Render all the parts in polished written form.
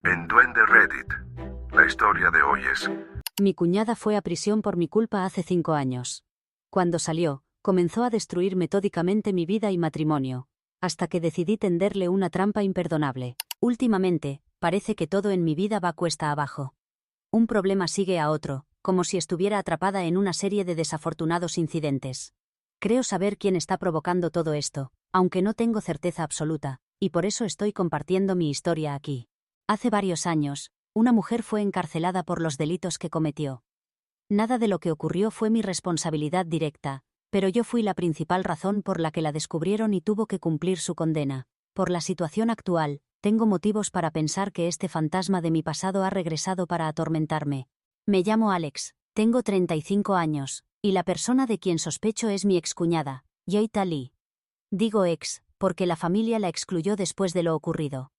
En Duende Reddit, la historia de hoy es... Mi cuñada fue a prisión por mi culpa hace 5 años. Cuando salió, comenzó a destruir metódicamente mi vida y matrimonio, hasta que decidí tenderle una trampa imperdonable. Últimamente, parece que todo en mi vida va cuesta abajo. Un problema sigue a otro, como si estuviera atrapada en una serie de desafortunados incidentes. Creo saber quién está provocando todo esto, aunque no tengo certeza absoluta, y por eso estoy compartiendo mi historia aquí. Hace varios años, una mujer fue encarcelada por los delitos que cometió. Nada de lo que ocurrió fue mi responsabilidad directa, pero yo fui la principal razón por la que la descubrieron y tuvo que cumplir su condena. Por la situación actual, tengo motivos para pensar que este fantasma de mi pasado ha regresado para atormentarme. Me llamo Alex, tengo 35 años, y la persona de quien sospecho es mi excuñada, Yeita Lee. Digo ex, porque la familia la excluyó después de lo ocurrido.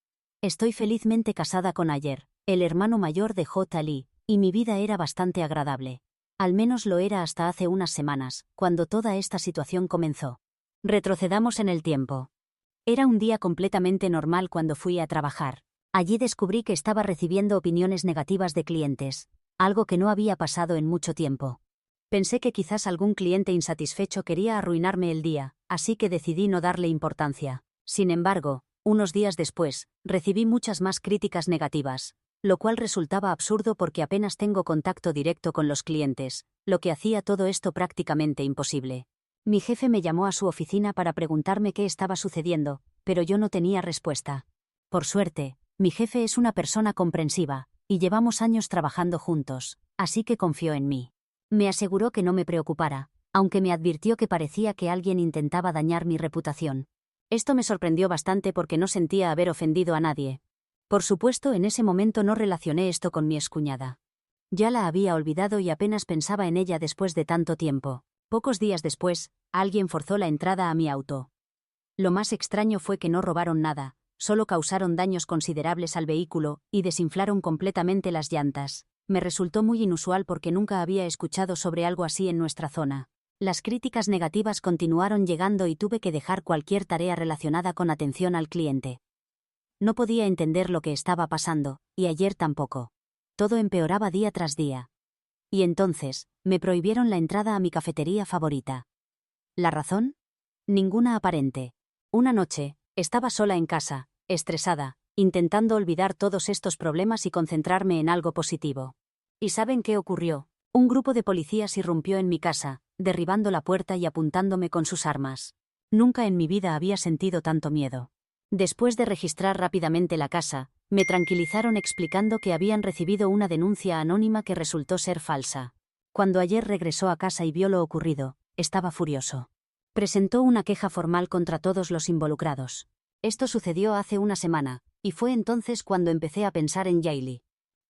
Estoy felizmente casada con Ayer, el hermano mayor de J. Lee, y mi vida era bastante agradable. Al menos lo era hasta hace unas semanas, cuando toda esta situación comenzó. Retrocedamos en el tiempo. Era un día completamente normal cuando fui a trabajar. Allí descubrí que estaba recibiendo opiniones negativas de clientes, algo que no había pasado en mucho tiempo. Pensé que quizás algún cliente insatisfecho quería arruinarme el día, así que decidí no darle importancia. Sin embargo, unos días después, recibí muchas más críticas negativas, lo cual resultaba absurdo porque apenas tengo contacto directo con los clientes, lo que hacía todo esto prácticamente imposible. Mi jefe me llamó a su oficina para preguntarme qué estaba sucediendo, pero yo no tenía respuesta. Por suerte, mi jefe es una persona comprensiva, y llevamos años trabajando juntos, así que confió en mí. Me aseguró que no me preocupara, aunque me advirtió que parecía que alguien intentaba dañar mi reputación. Esto me sorprendió bastante porque no sentía haber ofendido a nadie. Por supuesto, en ese momento no relacioné esto con mi excuñada. Ya la había olvidado y apenas pensaba en ella después de tanto tiempo. Pocos días después, alguien forzó la entrada a mi auto. Lo más extraño fue que no robaron nada, solo causaron daños considerables al vehículo y desinflaron completamente las llantas. Me resultó muy inusual porque nunca había escuchado sobre algo así en nuestra zona. Las críticas negativas continuaron llegando y tuve que dejar cualquier tarea relacionada con atención al cliente. No podía entender lo que estaba pasando, y ayer tampoco. Todo empeoraba día tras día. Y entonces, me prohibieron la entrada a mi cafetería favorita. ¿La razón? Ninguna aparente. Una noche, estaba sola en casa, estresada, intentando olvidar todos estos problemas y concentrarme en algo positivo. ¿Y saben qué ocurrió? Un grupo de policías irrumpió en mi casa, derribando la puerta y apuntándome con sus armas. Nunca en mi vida había sentido tanto miedo. Después de registrar rápidamente la casa, me tranquilizaron explicando que habían recibido una denuncia anónima que resultó ser falsa. Cuando ayer regresó a casa y vio lo ocurrido, estaba furioso. Presentó una queja formal contra todos los involucrados. Esto sucedió hace una semana, y fue entonces cuando empecé a pensar en Yailey.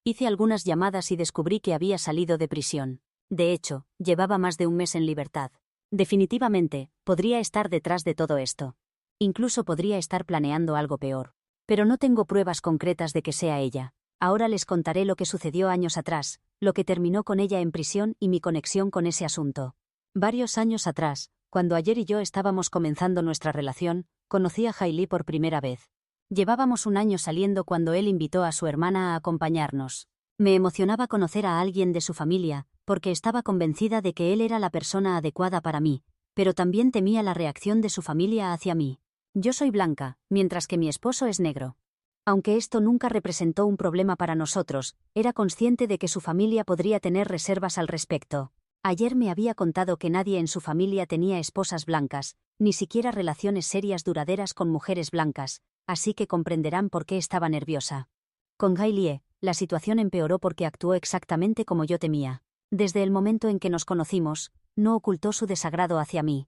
Hice algunas llamadas y descubrí que había salido de prisión. De hecho, llevaba más de un mes en libertad. Definitivamente, podría estar detrás de todo esto. Incluso podría estar planeando algo peor. Pero no tengo pruebas concretas de que sea ella. Ahora les contaré lo que sucedió años atrás, lo que terminó con ella en prisión y mi conexión con ese asunto. Varios años atrás, cuando Ayer y yo estábamos comenzando nuestra relación, conocí a Hailey por primera vez. Llevábamos un año saliendo cuando él invitó a su hermana a acompañarnos. Me emocionaba conocer a alguien de su familia, porque estaba convencida de que él era la persona adecuada para mí, pero también temía la reacción de su familia hacia mí. Yo soy blanca, mientras que mi esposo es negro. Aunque esto nunca representó un problema para nosotros, era consciente de que su familia podría tener reservas al respecto. Ayer me había contado que nadie en su familia tenía esposas blancas, ni siquiera relaciones serias duraderas con mujeres blancas, así que comprenderán por qué estaba nerviosa. Con Hailey, la situación empeoró porque actuó exactamente como yo temía. Desde el momento en que nos conocimos, no ocultó su desagrado hacia mí.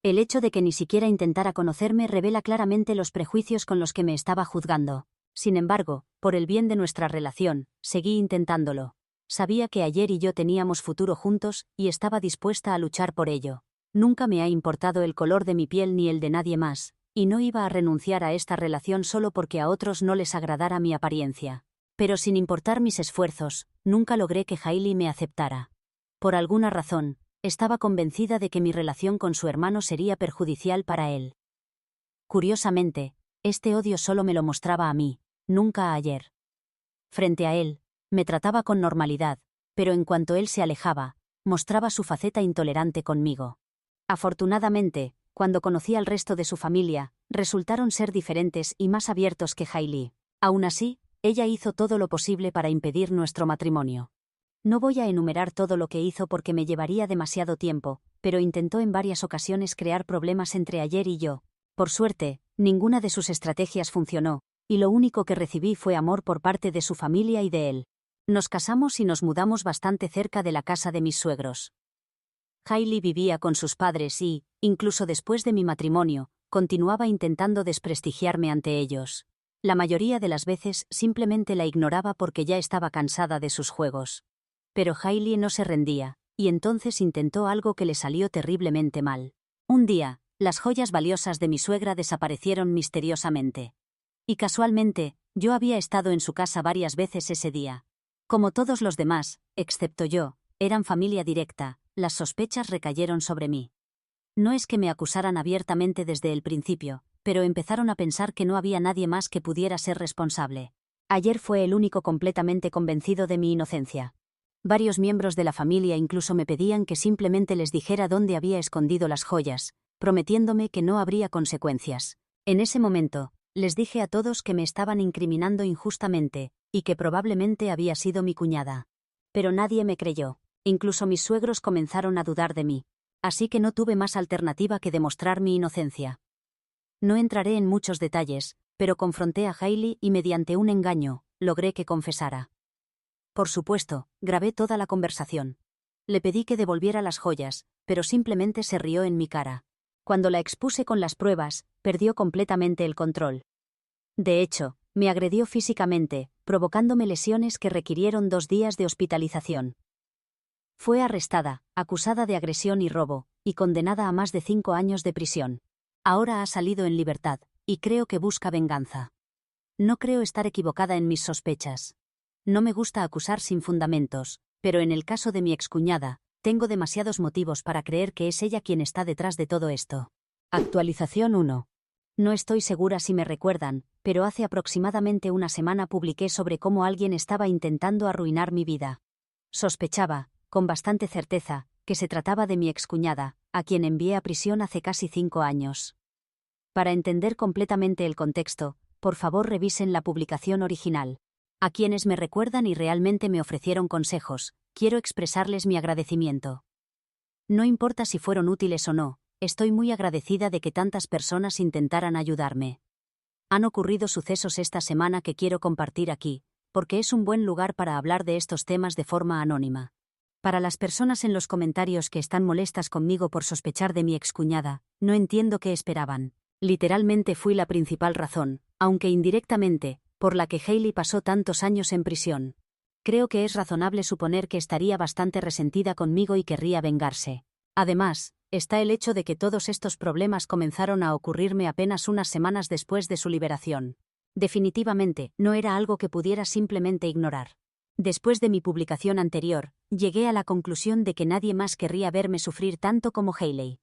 El hecho de que ni siquiera intentara conocerme revela claramente los prejuicios con los que me estaba juzgando. Sin embargo, por el bien de nuestra relación, seguí intentándolo. Sabía que Ayer y yo teníamos futuro juntos y estaba dispuesta a luchar por ello. Nunca me ha importado el color de mi piel ni el de nadie más, y no iba a renunciar a esta relación solo porque a otros no les agradara mi apariencia. Pero sin importar mis esfuerzos, nunca logré que Hailey me aceptara. Por alguna razón, estaba convencida de que mi relación con su hermano sería perjudicial para él. Curiosamente, este odio solo me lo mostraba a mí, nunca a Ayer. Frente a él, me trataba con normalidad, pero en cuanto él se alejaba, mostraba su faceta intolerante conmigo. Afortunadamente, cuando conocí al resto de su familia, resultaron ser diferentes y más abiertos que Hailey. Aún así, ella hizo todo lo posible para impedir nuestro matrimonio. No voy a enumerar todo lo que hizo porque me llevaría demasiado tiempo, pero intentó en varias ocasiones crear problemas entre Ayer y yo. Por suerte, ninguna de sus estrategias funcionó, y lo único que recibí fue amor por parte de su familia y de él. Nos casamos y nos mudamos bastante cerca de la casa de mis suegros. Hailey vivía con sus padres y, incluso después de mi matrimonio, continuaba intentando desprestigiarme ante ellos. La mayoría de las veces simplemente la ignoraba porque ya estaba cansada de sus juegos. Pero Hailey no se rendía, y entonces intentó algo que le salió terriblemente mal. Un día, las joyas valiosas de mi suegra desaparecieron misteriosamente. Y casualmente, yo había estado en su casa varias veces ese día. Como todos los demás, excepto yo, eran familia directa, las sospechas recayeron sobre mí. No es que me acusaran abiertamente desde el principio, pero empezaron a pensar que no había nadie más que pudiera ser responsable. Ayer fue el único completamente convencido de mi inocencia. Varios miembros de la familia incluso me pedían que simplemente les dijera dónde había escondido las joyas, prometiéndome que no habría consecuencias. En ese momento, les dije a todos que me estaban incriminando injustamente, y que probablemente había sido mi cuñada. Pero nadie me creyó. Incluso mis suegros comenzaron a dudar de mí. Así que no tuve más alternativa que demostrar mi inocencia. No entraré en muchos detalles, pero confronté a Hailey y mediante un engaño, logré que confesara. Por supuesto, grabé toda la conversación. Le pedí que devolviera las joyas, pero simplemente se rió en mi cara. Cuando la expuse con las pruebas, perdió completamente el control. De hecho, me agredió físicamente, provocándome lesiones que requirieron 2 días de hospitalización. Fue arrestada, acusada de agresión y robo, y condenada a más de 5 años de prisión. Ahora ha salido en libertad, y creo que busca venganza. No creo estar equivocada en mis sospechas. No me gusta acusar sin fundamentos, pero en el caso de mi excuñada, tengo demasiados motivos para creer que es ella quien está detrás de todo esto. Actualización 1. No estoy segura si me recuerdan, pero hace aproximadamente una semana publiqué sobre cómo alguien estaba intentando arruinar mi vida. Sospechaba, con bastante certeza, que se trataba de mi excuñada, a quien envié a prisión hace casi 5 años. Para entender completamente el contexto, por favor revisen la publicación original. A quienes me recuerdan y realmente me ofrecieron consejos, quiero expresarles mi agradecimiento. No importa si fueron útiles o no, estoy muy agradecida de que tantas personas intentaran ayudarme. Han ocurrido sucesos esta semana que quiero compartir aquí, porque es un buen lugar para hablar de estos temas de forma anónima. Para las personas en los comentarios que están molestas conmigo por sospechar de mi excuñada, no entiendo qué esperaban. Literalmente fui la principal razón, aunque indirectamente, por la que Hailey pasó tantos años en prisión. Creo que es razonable suponer que estaría bastante resentida conmigo y querría vengarse. Además, está el hecho de que todos estos problemas comenzaron a ocurrirme apenas unas semanas después de su liberación. Definitivamente, no era algo que pudiera simplemente ignorar. Después de mi publicación anterior, llegué a la conclusión de que nadie más querría verme sufrir tanto como Hailey.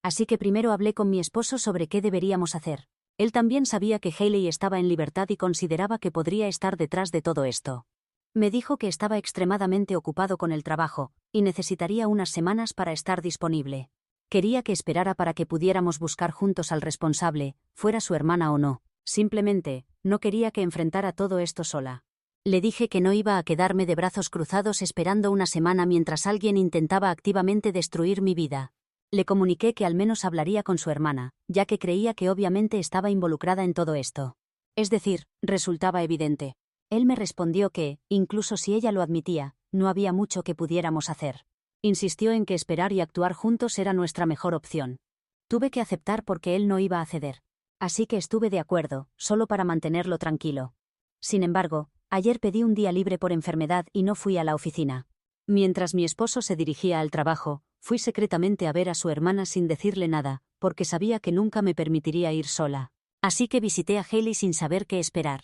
Así que primero hablé con mi esposo sobre qué deberíamos hacer. Él también sabía que Hailey estaba en libertad y consideraba que podría estar detrás de todo esto. Me dijo que estaba extremadamente ocupado con el trabajo, y necesitaría unas semanas para estar disponible. Quería que esperara para que pudiéramos buscar juntos al responsable, fuera su hermana o no. Simplemente, no quería que enfrentara todo esto sola. Le dije que no iba a quedarme de brazos cruzados esperando una semana mientras alguien intentaba activamente destruir mi vida. Le comuniqué que al menos hablaría con su hermana, ya que creía que obviamente estaba involucrada en todo esto. Es decir, resultaba evidente. Él me respondió que, incluso si ella lo admitía, no había mucho que pudiéramos hacer. Insistió en que esperar y actuar juntos era nuestra mejor opción. Tuve que aceptar porque él no iba a ceder. Así que estuve de acuerdo, solo para mantenerlo tranquilo. Sin embargo, ayer pedí un día libre por enfermedad y no fui a la oficina. Mientras mi esposo se dirigía al trabajo, fui secretamente a ver a su hermana sin decirle nada, porque sabía que nunca me permitiría ir sola. Así que visité a Hailey sin saber qué esperar.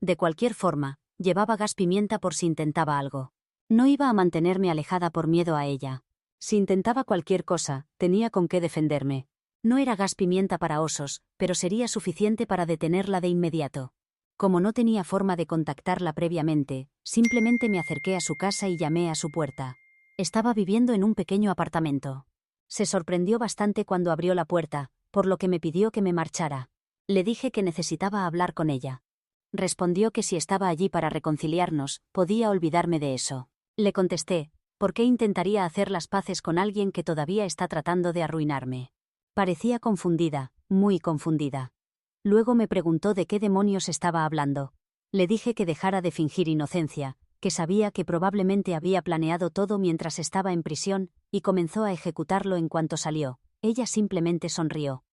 De cualquier forma, llevaba gas pimienta por si intentaba algo. No iba a mantenerme alejada por miedo a ella. Si intentaba cualquier cosa, tenía con qué defenderme. No era gas pimienta para osos, pero sería suficiente para detenerla de inmediato. Como no tenía forma de contactarla previamente, simplemente me acerqué a su casa y llamé a su puerta. Estaba viviendo en un pequeño apartamento. Se sorprendió bastante cuando abrió la puerta, por lo que me pidió que me marchara. Le dije que necesitaba hablar con ella. Respondió que si estaba allí para reconciliarnos, podía olvidarme de eso. Le contesté, ¿por qué intentaría hacer las paces con alguien que todavía está tratando de arruinarme? Parecía confundida, muy confundida. Luego me preguntó de qué demonios estaba hablando. Le dije que dejara de fingir inocencia, que sabía que probablemente había planeado todo mientras estaba en prisión, y comenzó a ejecutarlo en cuanto salió. Ella simplemente sonrió.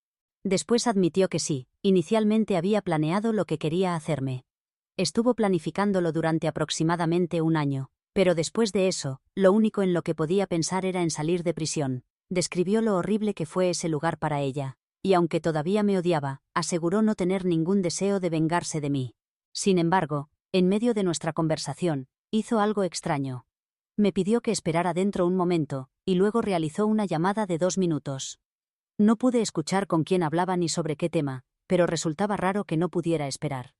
Después admitió que sí, inicialmente había planeado lo que quería hacerme. Estuvo planificándolo durante aproximadamente un año, pero después de eso, lo único en lo que podía pensar era en salir de prisión. Describió lo horrible que fue ese lugar para ella, y aunque todavía me odiaba, aseguró no tener ningún deseo de vengarse de mí. Sin embargo, en medio de nuestra conversación, hizo algo extraño. Me pidió que esperara dentro un momento, y luego realizó una llamada de 2 minutos. No pude escuchar con quién hablaba ni sobre qué tema, pero resultaba raro que no pudiera esperar.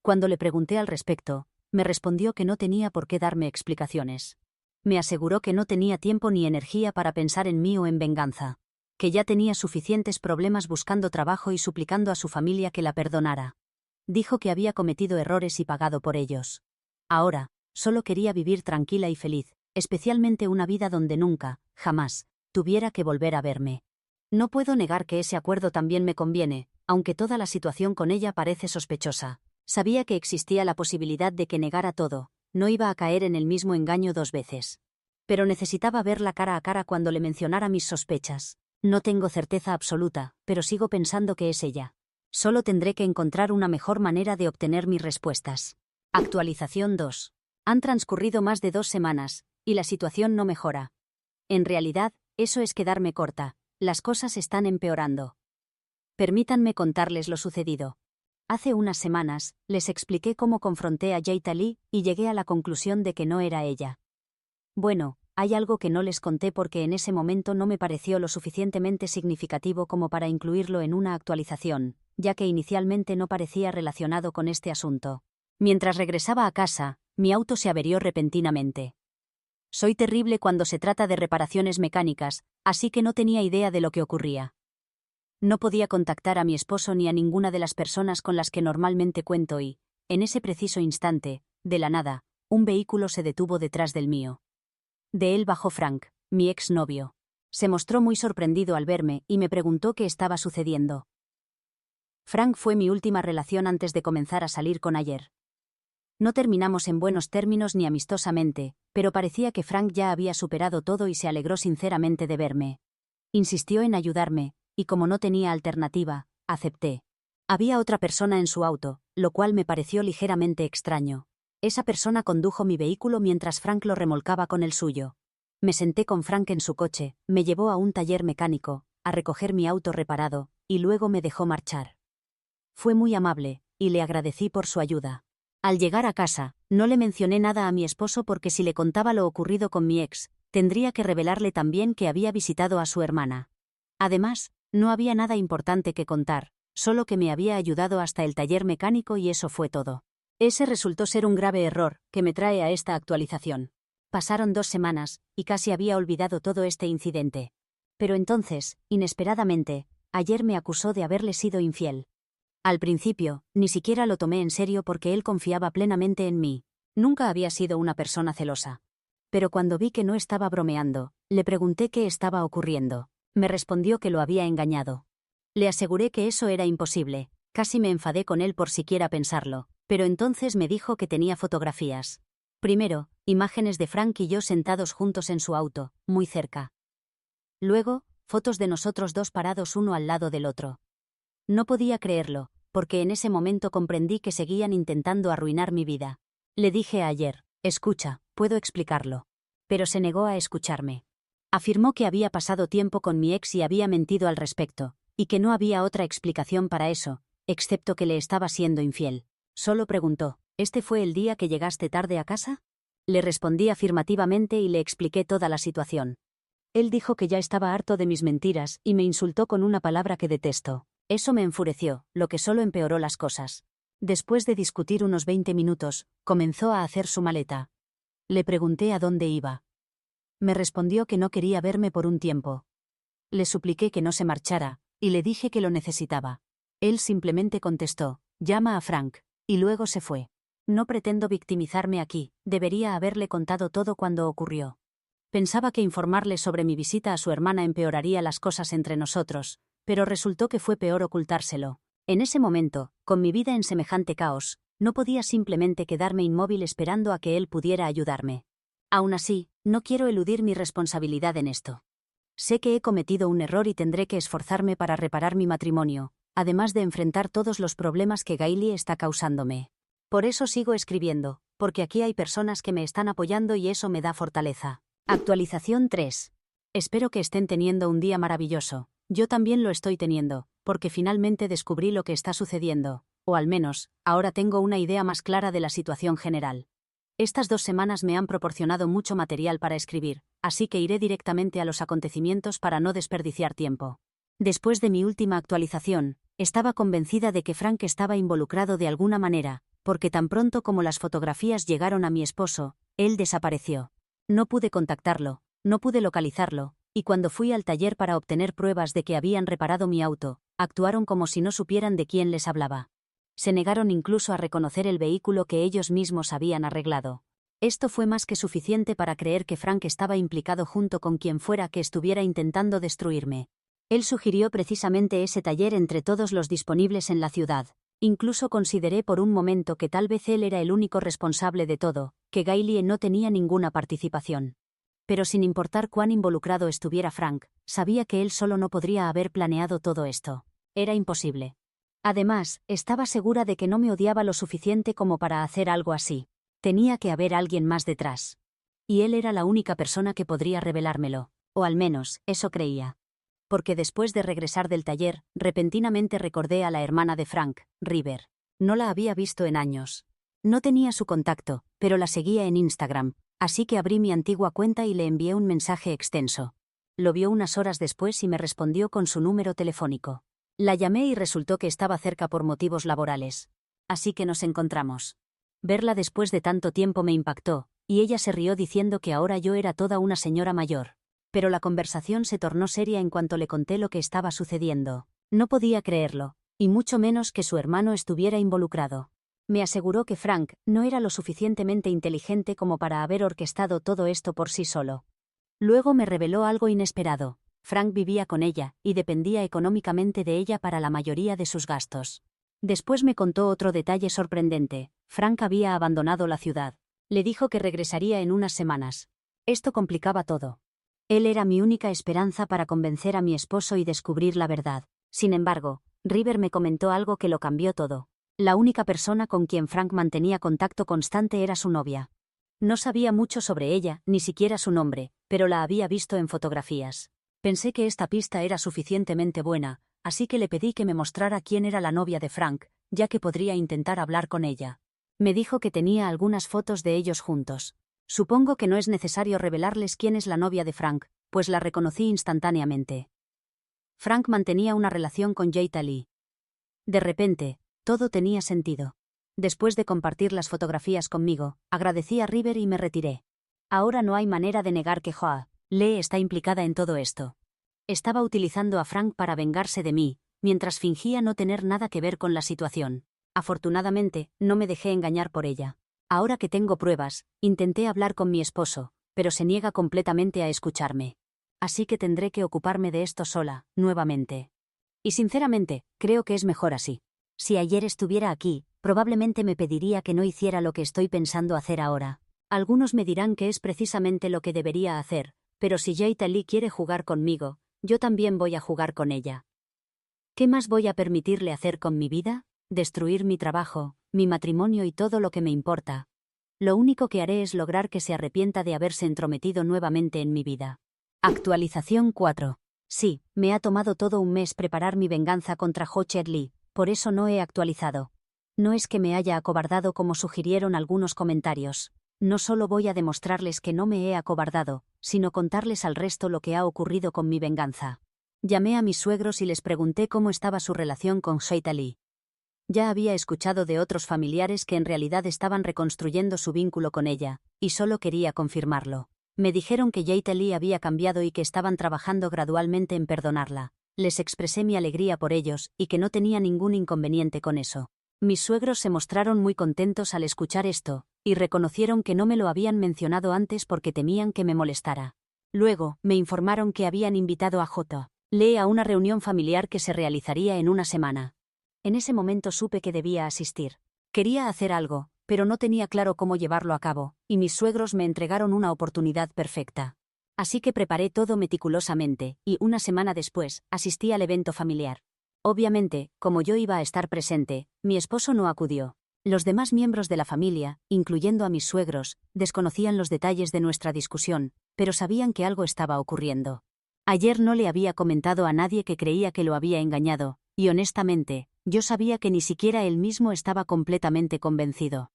Cuando le pregunté al respecto, me respondió que no tenía por qué darme explicaciones. Me aseguró que no tenía tiempo ni energía para pensar en mí o en venganza, que ya tenía suficientes problemas buscando trabajo y suplicando a su familia que la perdonara. Dijo que había cometido errores y pagado por ellos. Ahora, solo quería vivir tranquila y feliz, especialmente una vida donde nunca, jamás, tuviera que volver a verme. No puedo negar que ese acuerdo también me conviene, aunque toda la situación con ella parece sospechosa. Sabía que existía la posibilidad de que negara todo, no iba a caer en el mismo engaño 2 veces. Pero necesitaba verla cara a cara cuando le mencionara mis sospechas. No tengo certeza absoluta, pero sigo pensando que es ella. Solo tendré que encontrar una mejor manera de obtener mis respuestas. Actualización 2. Han transcurrido más de 2 semanas, y la situación no mejora. En realidad, eso es quedarme corta. Las cosas están empeorando. Permítanme contarles lo sucedido. Hace unas semanas, les expliqué cómo confronté a Jayta Lee y llegué a la conclusión de que no era ella. Bueno, hay algo que no les conté porque en ese momento no me pareció lo suficientemente significativo como para incluirlo en una actualización, ya que inicialmente no parecía relacionado con este asunto. Mientras regresaba a casa, mi auto se averió repentinamente. Soy terrible cuando se trata de reparaciones mecánicas, así que no tenía idea de lo que ocurría. No podía contactar a mi esposo ni a ninguna de las personas con las que normalmente cuento y, en ese preciso instante, de la nada, un vehículo se detuvo detrás del mío. De él bajó Frank, mi exnovio. Se mostró muy sorprendido al verme y me preguntó qué estaba sucediendo. Frank fue mi última relación antes de comenzar a salir con Ayer. No terminamos en buenos términos ni amistosamente, pero parecía que Frank ya había superado todo y se alegró sinceramente de verme. Insistió en ayudarme, y como no tenía alternativa, acepté. Había otra persona en su auto, lo cual me pareció ligeramente extraño. Esa persona condujo mi vehículo mientras Frank lo remolcaba con el suyo. Me senté con Frank en su coche, me llevó a un taller mecánico, a recoger mi auto reparado, y luego me dejó marchar. Fue muy amable, y le agradecí por su ayuda. Al llegar a casa, no le mencioné nada a mi esposo porque si le contaba lo ocurrido con mi ex, tendría que revelarle también que había visitado a su hermana. Además, no había nada importante que contar, solo que me había ayudado hasta el taller mecánico y eso fue todo. Ese resultó ser un grave error, que me trae a esta actualización. Pasaron 2 semanas, y casi había olvidado todo este incidente. Pero entonces, inesperadamente, Ayer me acusó de haberle sido infiel. Al principio, ni siquiera lo tomé en serio porque él confiaba plenamente en mí. Nunca había sido una persona celosa. Pero cuando vi que no estaba bromeando, le pregunté qué estaba ocurriendo. Me respondió que lo había engañado. Le aseguré que eso era imposible. Casi me enfadé con él por siquiera pensarlo, pero entonces me dijo que tenía fotografías. Primero, imágenes de Frank y yo sentados juntos en su auto, muy cerca. Luego, fotos de nosotros dos parados uno al lado del otro. No podía creerlo, porque en ese momento comprendí que seguían intentando arruinar mi vida. Le dije a Ayer, escucha, puedo explicarlo. Pero se negó a escucharme. Afirmó que había pasado tiempo con mi ex y había mentido al respecto, y que no había otra explicación para eso, excepto que le estaba siendo infiel. Solo preguntó, ¿este fue el día que llegaste tarde a casa? Le respondí afirmativamente y le expliqué toda la situación. Él dijo que ya estaba harto de mis mentiras y me insultó con una palabra que detesto. Eso me enfureció, lo que solo empeoró las cosas. Después de discutir unos 20 minutos, comenzó a hacer su maleta. Le pregunté a dónde iba. Me respondió que no quería verme por un tiempo. Le supliqué que no se marchara, y le dije que lo necesitaba. Él simplemente contestó, llama a Frank, y luego se fue. No pretendo victimizarme aquí, debería haberle contado todo cuando ocurrió. Pensaba que informarle sobre mi visita a su hermana empeoraría las cosas entre nosotros, pero resultó que fue peor ocultárselo. En ese momento, con mi vida en semejante caos, no podía simplemente quedarme inmóvil esperando a que él pudiera ayudarme. Aún así, no quiero eludir mi responsabilidad en esto. Sé que he cometido un error y tendré que esforzarme para reparar mi matrimonio, además de enfrentar todos los problemas que Gailey está causándome. Por eso sigo escribiendo, porque aquí hay personas que me están apoyando y eso me da fortaleza. Actualización 3. Espero que estén teniendo un día maravilloso. Yo también lo estoy teniendo, porque finalmente descubrí lo que está sucediendo, o al menos, ahora tengo una idea más clara de la situación general. Estas 2 semanas me han proporcionado mucho material para escribir, así que iré directamente a los acontecimientos para no desperdiciar tiempo. Después de mi última actualización, estaba convencida de que Frank estaba involucrado de alguna manera, porque tan pronto como las fotografías llegaron a mi esposo, él desapareció. No pude contactarlo, no pude localizarlo, y cuando fui al taller para obtener pruebas de que habían reparado mi auto, actuaron como si no supieran de quién les hablaba. Se negaron incluso a reconocer el vehículo que ellos mismos habían arreglado. Esto fue más que suficiente para creer que Frank estaba implicado junto con quien fuera que estuviera intentando destruirme. Él sugirió precisamente ese taller entre todos los disponibles en la ciudad. Incluso consideré por un momento que tal vez él era el único responsable de todo, que Gailey no tenía ninguna participación. Pero sin importar cuán involucrado estuviera Frank, sabía que él solo no podría haber planeado todo esto. Era imposible. Además, estaba segura de que no me odiaba lo suficiente como para hacer algo así. Tenía que haber alguien más detrás. Y él era la única persona que podría revelármelo, o al menos, eso creía. Porque después de regresar del taller, repentinamente recordé a la hermana de Frank, River. No la había visto en años. No tenía su contacto, pero la seguía en Instagram, así que abrí mi antigua cuenta y le envié un mensaje extenso. Lo vio unas horas después y me respondió con su número telefónico. La llamé y resultó que estaba cerca por motivos laborales. Así que nos encontramos. Verla después de tanto tiempo me impactó, y ella se rió diciendo que ahora yo era toda una señora mayor. Pero la conversación se tornó seria en cuanto le conté lo que estaba sucediendo. No podía creerlo, y mucho menos que su hermano estuviera involucrado. Me aseguró que Frank no era lo suficientemente inteligente como para haber orquestado todo esto por sí solo. Luego me reveló algo inesperado. Frank vivía con ella, y dependía económicamente de ella para la mayoría de sus gastos. Después me contó otro detalle sorprendente. Frank había abandonado la ciudad. Le dijo que regresaría en unas semanas. Esto complicaba todo. Él era mi única esperanza para convencer a mi esposo y descubrir la verdad. Sin embargo, River me comentó algo que lo cambió todo. La única persona con quien Frank mantenía contacto constante era su novia. No sabía mucho sobre ella, ni siquiera su nombre, pero la había visto en fotografías. Pensé que esta pista era suficientemente buena, así que le pedí que me mostrara quién era la novia de Frank, ya que podría intentar hablar con ella. Me dijo que tenía algunas fotos de ellos juntos. Supongo que no es necesario revelarles quién es la novia de Frank, pues la reconocí instantáneamente. Frank mantenía una relación con Jayta Lee. De repente, todo tenía sentido. Después de compartir las fotografías conmigo, agradecí a River y me retiré. Ahora no hay manera de negar que Joa Lee está implicada en todo esto. Estaba utilizando a Frank para vengarse de mí, mientras fingía no tener nada que ver con la situación. Afortunadamente, no me dejé engañar por ella. Ahora que tengo pruebas, intenté hablar con mi esposo, pero se niega completamente a escucharme. Así que tendré que ocuparme de esto sola, nuevamente. Y sinceramente, creo que es mejor así. Si ayer estuviera aquí, probablemente me pediría que no hiciera lo que estoy pensando hacer ahora. Algunos me dirán que es precisamente lo que debería hacer, pero si Jayta Lee quiere jugar conmigo, yo también voy a jugar con ella. ¿Qué más voy a permitirle hacer con mi vida? Destruir mi trabajo, mi matrimonio y todo lo que me importa. Lo único que haré es lograr que se arrepienta de haberse entrometido nuevamente en mi vida. Actualización 4. Sí, me ha tomado todo un mes preparar mi venganza contra Ho Chet Lee, por eso no he actualizado. No es que me haya acobardado como sugirieron algunos comentarios. No solo voy a demostrarles que no me he acobardado, sino contarles al resto lo que ha ocurrido con mi venganza. Llamé a mis suegros y les pregunté cómo estaba su relación con Jayta Lee. Ya había escuchado de otros familiares que en realidad estaban reconstruyendo su vínculo con ella, y solo quería confirmarlo. Me dijeron que Jade Lee había cambiado y que estaban trabajando gradualmente en perdonarla. Les expresé mi alegría por ellos y que no tenía ningún inconveniente con eso. Mis suegros se mostraron muy contentos al escuchar esto, y reconocieron que no me lo habían mencionado antes porque temían que me molestara. Luego, me informaron que habían invitado a J. Lee a una reunión familiar que se realizaría en una semana. En ese momento supe que debía asistir. Quería hacer algo, pero no tenía claro cómo llevarlo a cabo, y mis suegros me entregaron una oportunidad perfecta. Así que preparé todo meticulosamente, y una semana después, asistí al evento familiar. Obviamente, como yo iba a estar presente, mi esposo no acudió. Los demás miembros de la familia, incluyendo a mis suegros, desconocían los detalles de nuestra discusión, pero sabían que algo estaba ocurriendo. Ayer no le había comentado a nadie que creía que lo había engañado, y honestamente, yo sabía que ni siquiera él mismo estaba completamente convencido.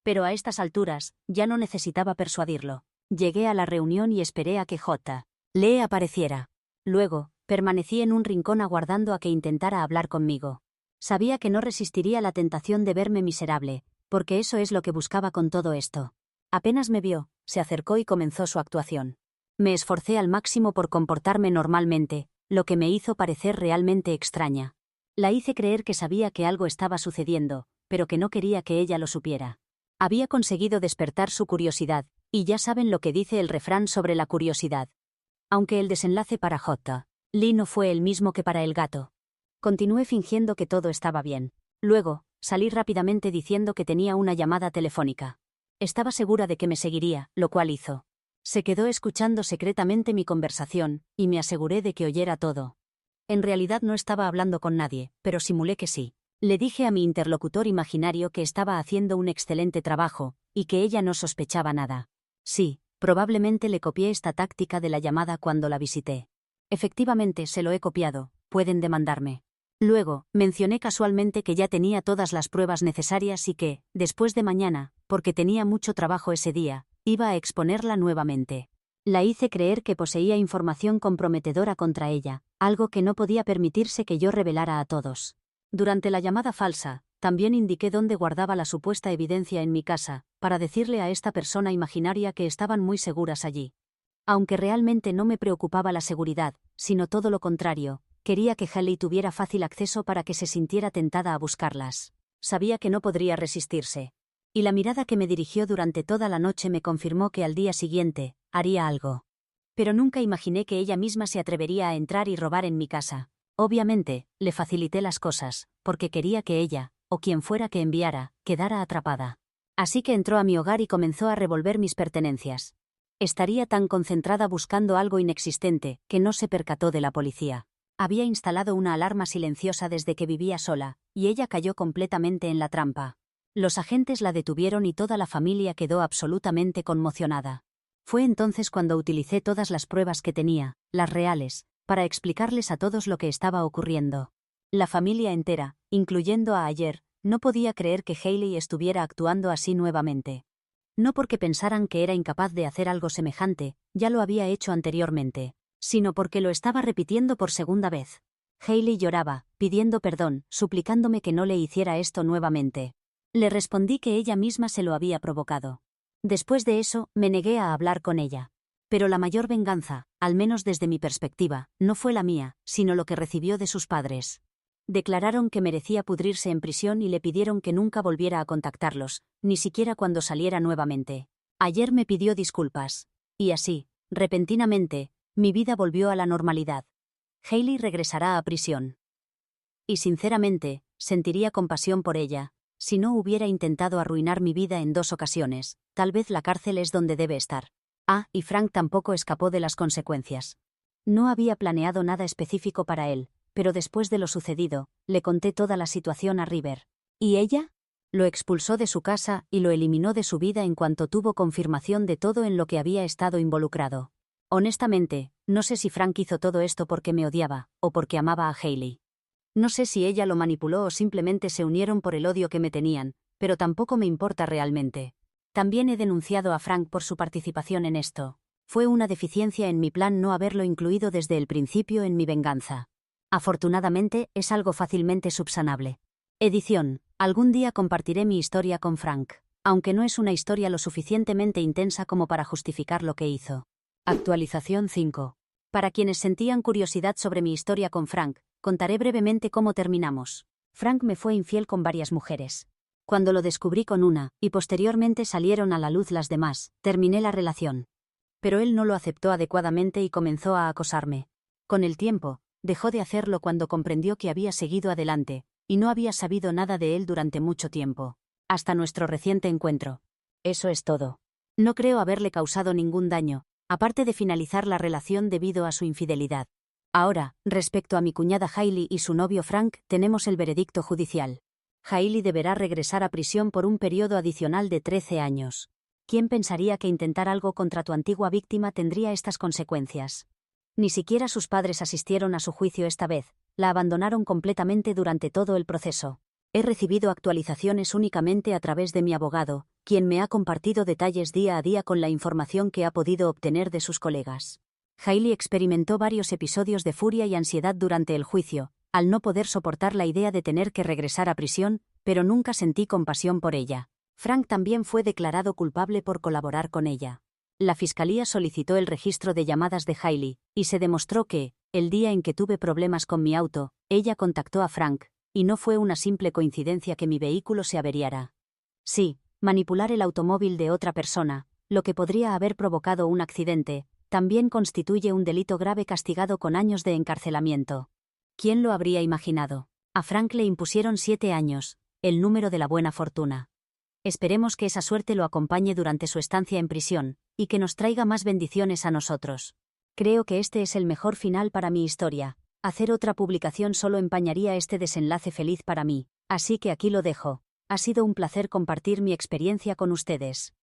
Pero a estas alturas, ya no necesitaba persuadirlo. Llegué a la reunión y esperé a que J. Lee apareciera. Luego, permanecí en un rincón aguardando a que intentara hablar conmigo. Sabía que no resistiría la tentación de verme miserable, porque eso es lo que buscaba con todo esto. Apenas me vio, se acercó y comenzó su actuación. Me esforcé al máximo por comportarme normalmente, lo que me hizo parecer realmente extraña. La hice creer que sabía que algo estaba sucediendo, pero que no quería que ella lo supiera. Había conseguido despertar su curiosidad, y ya saben lo que dice el refrán sobre la curiosidad. Aunque el desenlace para J. Lee no fue el mismo que para el gato. Continué fingiendo que todo estaba bien. Luego, salí rápidamente diciendo que tenía una llamada telefónica. Estaba segura de que me seguiría, lo cual hizo. Se quedó escuchando secretamente mi conversación, y me aseguré de que oyera todo. En realidad no estaba hablando con nadie, pero simulé que sí. Le dije a mi interlocutor imaginario que estaba haciendo un excelente trabajo, y que ella no sospechaba nada. Sí, probablemente le copié esta táctica de la llamada cuando la visité. Efectivamente, se lo he copiado, pueden demandarme. Luego, mencioné casualmente que ya tenía todas las pruebas necesarias y que, después de mañana, porque tenía mucho trabajo ese día, iba a exponerla nuevamente. La hice creer que poseía información comprometedora contra ella, algo que no podía permitirse que yo revelara a todos. Durante la llamada falsa, también indiqué dónde guardaba la supuesta evidencia en mi casa, para decirle a esta persona imaginaria que estaban muy seguras allí. Aunque realmente no me preocupaba la seguridad, sino todo lo contrario, quería que Haley tuviera fácil acceso para que se sintiera tentada a buscarlas. Sabía que no podría resistirse. Y la mirada que me dirigió durante toda la noche me confirmó que al día siguiente, haría algo. Pero nunca imaginé que ella misma se atrevería a entrar y robar en mi casa. Obviamente, le facilité las cosas, porque quería que ella, o quien fuera que enviara, quedara atrapada. Así que entró a mi hogar y comenzó a revolver mis pertenencias. Estaría tan concentrada buscando algo inexistente, que no se percató de la policía. Había instalado una alarma silenciosa desde que vivía sola, y ella cayó completamente en la trampa. Los agentes la detuvieron y toda la familia quedó absolutamente conmocionada. Fue entonces cuando utilicé todas las pruebas que tenía, las reales, para explicarles a todos lo que estaba ocurriendo. La familia entera, incluyendo a Ayer, no podía creer que Haley estuviera actuando así nuevamente. No porque pensaran que era incapaz de hacer algo semejante, ya lo había hecho anteriormente, sino porque lo estaba repitiendo por segunda vez. Haley lloraba, pidiendo perdón, suplicándome que no le hiciera esto nuevamente. Le respondí que ella misma se lo había provocado. Después de eso, me negué a hablar con ella. Pero la mayor venganza, al menos desde mi perspectiva, no fue la mía, sino lo que recibió de sus padres. Declararon que merecía pudrirse en prisión y le pidieron que nunca volviera a contactarlos, ni siquiera cuando saliera nuevamente. Ayer me pidió disculpas. Y así, repentinamente, mi vida volvió a la normalidad. Haley regresará a prisión. Y sinceramente, sentiría compasión por ella. Si no hubiera intentado arruinar mi vida en 2 ocasiones, tal vez la cárcel es donde debe estar. Y Frank tampoco escapó de las consecuencias. No había planeado nada específico para él, pero después de lo sucedido, le conté toda la situación a River. ¿Y ella? Lo expulsó de su casa y lo eliminó de su vida en cuanto tuvo confirmación de todo en lo que había estado involucrado. Honestamente, no sé si Frank hizo todo esto porque me odiaba, o porque amaba a Haley. No sé si ella lo manipuló o simplemente se unieron por el odio que me tenían, pero tampoco me importa realmente. También he denunciado a Frank por su participación en esto. Fue una deficiencia en mi plan no haberlo incluido desde el principio en mi venganza. Afortunadamente, es algo fácilmente subsanable. Edición. Algún día compartiré mi historia con Frank, aunque no es una historia lo suficientemente intensa como para justificar lo que hizo. Actualización 5. Para quienes sentían curiosidad sobre mi historia con Frank, contaré brevemente cómo terminamos. Frank me fue infiel con varias mujeres. Cuando lo descubrí con una, y posteriormente salieron a la luz las demás, terminé la relación. Pero él no lo aceptó adecuadamente y comenzó a acosarme. Con el tiempo, dejó de hacerlo cuando comprendió que había seguido adelante, y no había sabido nada de él durante mucho tiempo. Hasta nuestro reciente encuentro. Eso es todo. No creo haberle causado ningún daño, aparte de finalizar la relación debido a su infidelidad. Ahora, respecto a mi cuñada Hailey y su novio Frank, tenemos el veredicto judicial. Hailey deberá regresar a prisión por un periodo adicional de 13 años. ¿Quién pensaría que intentar algo contra tu antigua víctima tendría estas consecuencias? Ni siquiera sus padres asistieron a su juicio esta vez, la abandonaron completamente durante todo el proceso. He recibido actualizaciones únicamente a través de mi abogado, quien me ha compartido detalles día a día con la información que ha podido obtener de sus colegas. Hailey experimentó varios episodios de furia y ansiedad durante el juicio, al no poder soportar la idea de tener que regresar a prisión, pero nunca sentí compasión por ella. Frank también fue declarado culpable por colaborar con ella. La fiscalía solicitó el registro de llamadas de Hailey, y se demostró que, el día en que tuve problemas con mi auto, ella contactó a Frank, y no fue una simple coincidencia que mi vehículo se averiara. Sí, manipular el automóvil de otra persona, lo que podría haber provocado un accidente, también constituye un delito grave castigado con años de encarcelamiento. ¿Quién lo habría imaginado? A Frank le impusieron 7 años, el número de la buena fortuna. Esperemos que esa suerte lo acompañe durante su estancia en prisión, y que nos traiga más bendiciones a nosotros. Creo que este es el mejor final para mi historia. Hacer otra publicación solo empañaría este desenlace feliz para mí, así que aquí lo dejo. Ha sido un placer compartir mi experiencia con ustedes.